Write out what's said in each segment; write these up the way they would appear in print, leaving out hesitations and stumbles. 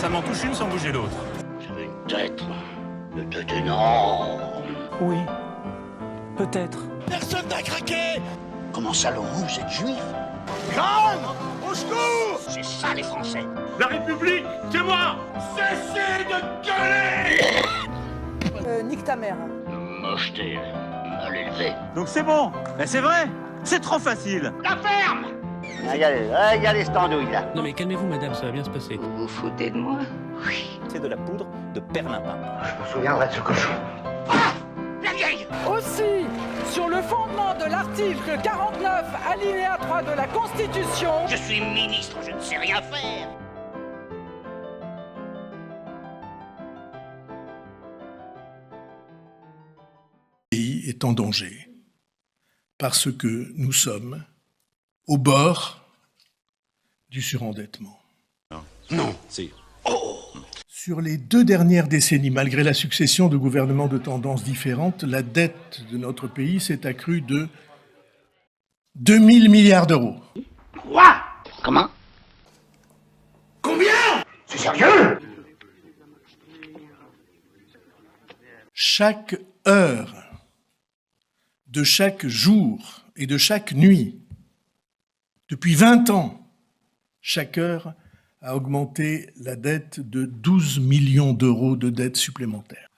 Ça m'en touche une sans bouger l'autre. J'avais une tête, une tête énorme. Oui, peut-être. Personne n'a craqué. Comment ça, vous êtes juif? Grande! Au secours! C'est ça, les Français. La République, c'est moi. Cessez de gueuler! Nique ta mère. Mocheté, mal élevée. Donc c'est bon. Mais c'est vrai. C'est trop facile. La ferme! Regardez ce andouille, là. Non mais calmez-vous madame, ça va bien se passer. Vous vous foutez de moi? Oui. C'est de la poudre de perlimpin. Je me souviendrai de ce cochon. Ah! La vieille! Aussi, sur le fondement de l'article 49, alinéa 3 de la Constitution... Je suis ministre, je ne sais rien faire. Le pays est en danger parce que nous sommes au bord du surendettement. Non. Si. Sur les 2 dernières décennies, malgré la succession de gouvernements de tendances différentes, la dette de notre pays s'est accrue de 2000 milliards d'euros. Quoi? Comment? Combien? C'est sérieux? Chaque heure de chaque jour et de chaque nuit, depuis 20 ans, chaque heure a augmenté la dette de 12 millions d'euros de dette supplémentaire.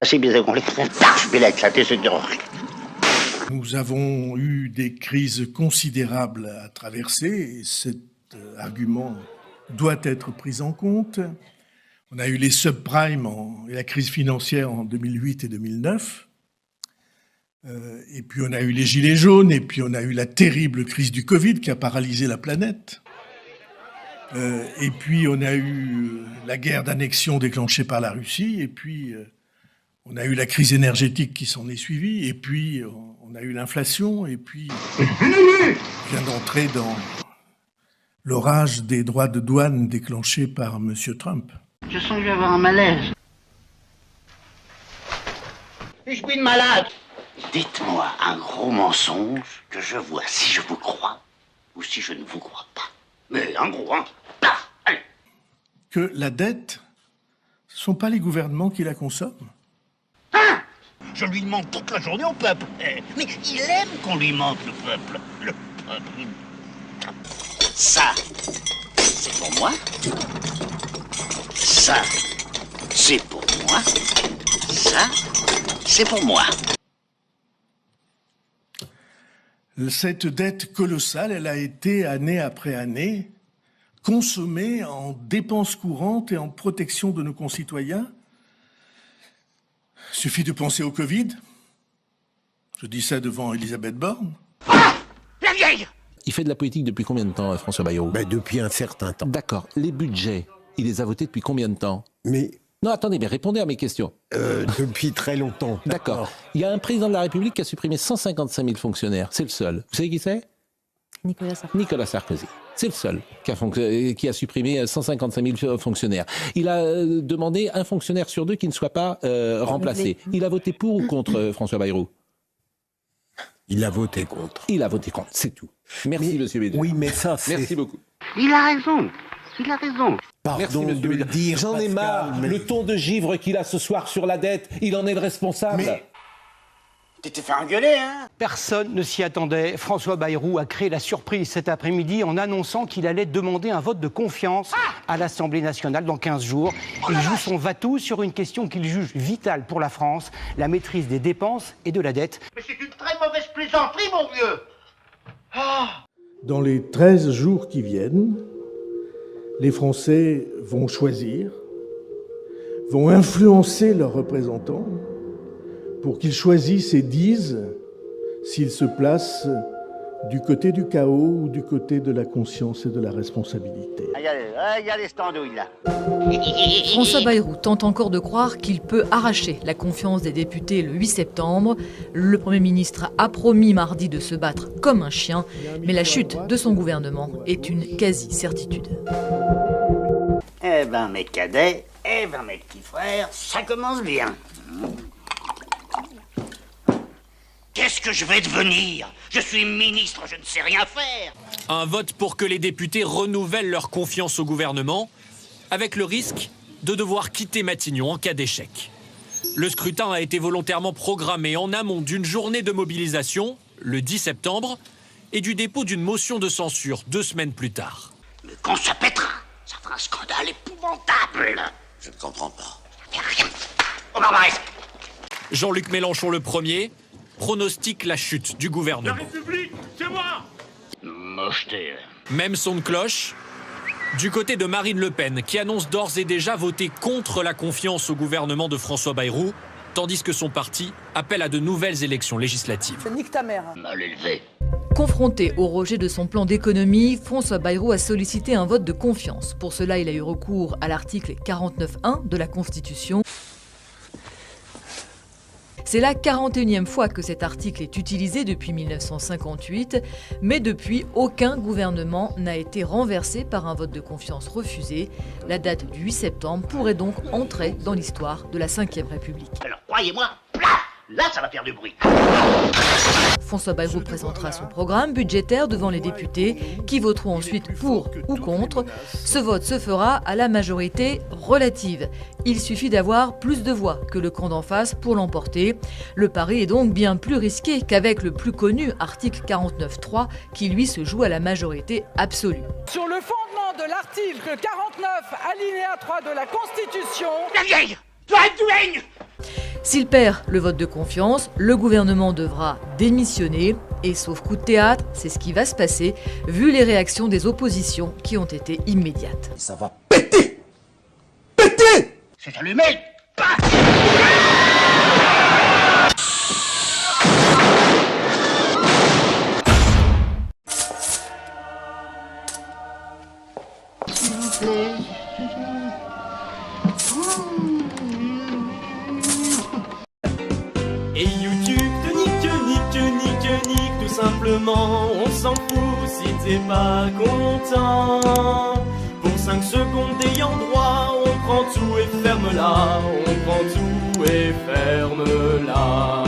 C'est bien qu'on les je vais l'éclater, c'est dur. Nous avons eu des crises considérables à traverser et cet argument doit être pris en compte. On a eu les subprimes et la crise financière en 2008 et 2009. Et puis on a eu les gilets jaunes, et puis on a eu la terrible crise du Covid qui a paralysé la planète. Et puis on a eu la guerre d'annexion déclenchée par la Russie, et puis on a eu la crise énergétique qui s'en est suivie, et puis on a eu l'inflation, et puis on vient d'entrer dans l'orage des droits de douane déclenchés par M. Trump. Je sens que je vais avoir un malaise. Je suis malade. Dites-moi un gros mensonge que je vois si je vous crois ou si je ne vous crois pas. Mais un gros, hein? Paf, allez. Que la dette, ce ne sont pas les gouvernements qui la consomment. Hein? Je lui demande toute la journée au peuple. Mais il aime qu'on lui mente, le peuple. Le peuple. Ça, c'est pour moi. Ça, c'est pour moi. Ça, c'est pour moi. Cette dette colossale, elle a été, année après année, consommée en dépenses courantes et en protection de nos concitoyens. Il suffit de penser au Covid. Je dis ça devant Elisabeth Borne. Ah! La vieille! Il fait de la politique depuis combien de temps, François Bayrou? Depuis un certain temps. D'accord. Les budgets, il les a votés depuis combien de temps? Mais Non, attendez, mais répondez à mes questions. depuis très longtemps. D'accord. Il y a un président de la République qui a supprimé 155 000 fonctionnaires. C'est le seul. Vous savez qui c'est? Nicolas Sarkozy. C'est le seul qui a supprimé 155 000 fonctionnaires. Il a demandé un fonctionnaire sur 2 qui ne soit pas remplacé. Il a voté pour ou contre François Bayrou? Il a voté contre. Il a voté contre, c'est tout. Merci, monsieur Bédard. Oui, mais ça, c'est... Merci beaucoup. Il a raison. Il a raison. Pardon Merci, monsieur de le Bédard. dire, J'en ai Pascal, marre. mais- Le ton de givre qu'il a ce soir sur la dette, il en est le responsable. Mais- Tu t'es fait engueuler, hein? Personne ne s'y attendait. François Bayrou a créé la surprise cet après-midi en annonçant qu'il allait demander un vote de confiance à l'Assemblée nationale dans 15 jours. Il joue son va-tout sur une question qu'il juge vitale pour la France, la maîtrise des dépenses et de la dette. Mais c'est une très mauvaise plaisanterie, mon vieux. Dans les 13 jours qui viennent, les Français vont choisir, vont influencer leurs représentants pour qu'ils choisissent et disent s'ils se placent du côté du chaos ou du côté de la conscience et de la responsabilité. Regardez cette andouille-là. François Bayrou tente encore de croire qu'il peut arracher la confiance des députés le 8 septembre. Le Premier ministre a promis mardi de se battre comme un chien, mais la chute de son gouvernement est une quasi-certitude. Eh ben, mes cadets, eh ben, mes petits frères, ça commence bien. Qu'est-ce que je vais devenir? Je suis ministre, je ne sais rien faire. Un vote pour que les députés renouvellent leur confiance au gouvernement, avec le risque de devoir quitter Matignon en cas d'échec. Le scrutin a été volontairement programmé en amont d'une journée de mobilisation, le 10 septembre, et du dépôt d'une motion de censure 2 semaines plus tard. Mais quand ça pètera, ça fera un scandale épouvantable. Je ne comprends pas. Ça fait rien. Au barbarisme. Jean-Luc Mélenchon le premier pronostique la chute du La gouvernement. République, c'est moi! Mocheté. Même son de cloche du côté de Marine Le Pen, qui annonce d'ores et déjà voter contre la confiance au gouvernement de François Bayrou, tandis que son parti appelle à de nouvelles élections législatives. Nique ta mère. Mal élevé. Confronté au rejet de son plan d'économie, François Bayrou a sollicité un vote de confiance. Pour cela, il a eu recours à l'article 49.1 de la Constitution. C'est la 41e fois que cet article est utilisé depuis 1958, mais depuis, aucun gouvernement n'a été renversé par un vote de confiance refusé. La date du 8 septembre pourrait donc entrer dans l'histoire de la Ve République. Alors croyez-moi, là ça va faire du bruit. François Bayrou présentera son programme budgétaire devant les députés qui voteront ensuite pour ou contre. Ce vote se fera à la majorité relative. Il suffit d'avoir plus de voix que le camp d'en face pour l'emporter. Le pari est donc bien plus risqué qu'avec le plus connu article 49.3 qui lui se joue à la majorité absolue. Sur le fondement de l'article 49, alinéa 3 de la Constitution... La vieille doit être douaigne. S'il perd le vote de confiance, le gouvernement devra démissionner. Et sauf coup de théâtre, c'est ce qui va se passer, vu les réactions des oppositions qui ont été immédiates. Ça va péter. Péter. C'est allumé. Et YouTube te nique, tout simplement, on s'en fout si t'es pas content. Pour 5 secondes d'ayant droit, on prend tout et ferme-la, on prend tout et ferme-la.